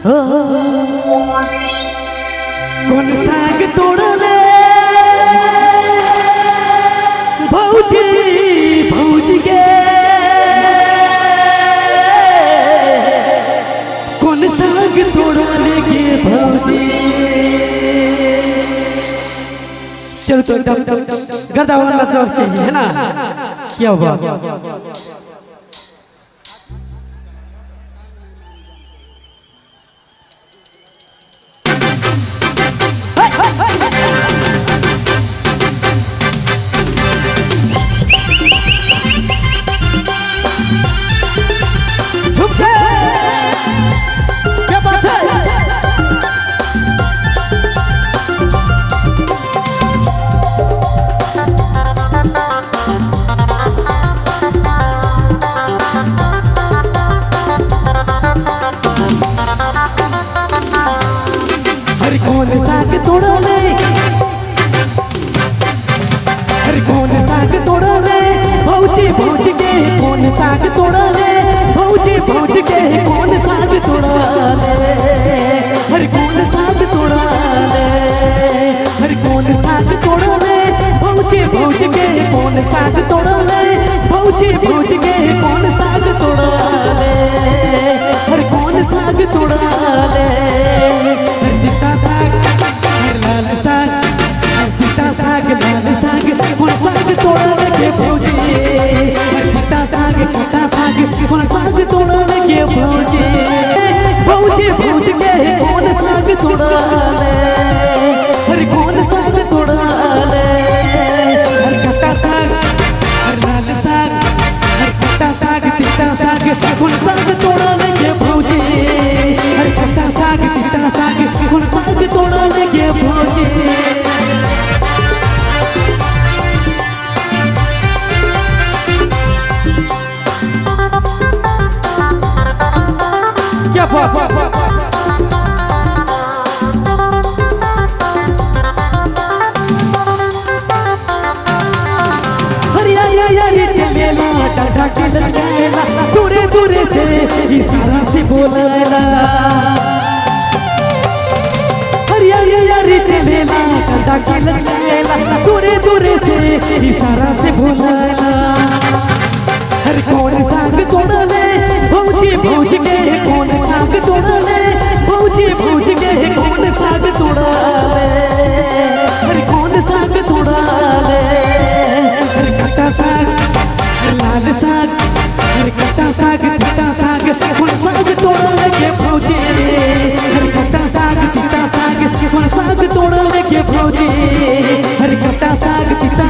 कौन साग तोड़ले भौजी भौजी के कौन साग तोड़ले के भौजी। चलो तो गर्दा वाला चाहिए है ना, क्या हुआ? कौन साग तोड़ले, अरे कौन साग तोड़ले भौजी भौजी के, कौन साग तोड़ले भौजी भौजी के, कौन साग तोड़ले, अरे कौन साग तोड़ले, अरे कौन साग तोड़ले भौजी भौजी के, कौन साग तोड़ले भौजी भौजी के, कौन साग तोड़ले, अरे कौन साग तोड़ले। लाल साग पिता साग लाल साग कौन साग तोड़ले के भौजी, पिता साग कौन साग तोड़ले के भौजी, भौजी भौजी के कौन साग तोड़ले, अरे कौन साग तोड़ले, अरे कट्टा साग अरे लाल साग अरे कट्टा साग पिता साग कौन साग तोड़ले के भौजी, अरे कट्टा साग पिता साग कौन साग तोड़ले के भौजी। क्या चलेला टाटा के लचकेला, दूरे दूरे से इशारा से बोलेला, हरियारी चलेला टाटा के लचकेला, दूरे दूरे से इशारा से बोलेला। हर कौन साग तोड़ले भौजी भौजी के, कौन साग तोड़ले भौजी भौजी के, कौन साग तोड़ले, हर कौन साग तोड़ले, हर कट्टा साग लाल साग हर कट्टा साग चिट्टा साग कौन साग तोड़ले के भौजी, हर कट्टा साग चिट्टा साग कौन साग तोड़ले के भौजी, हर कट्टा साग चिट्टा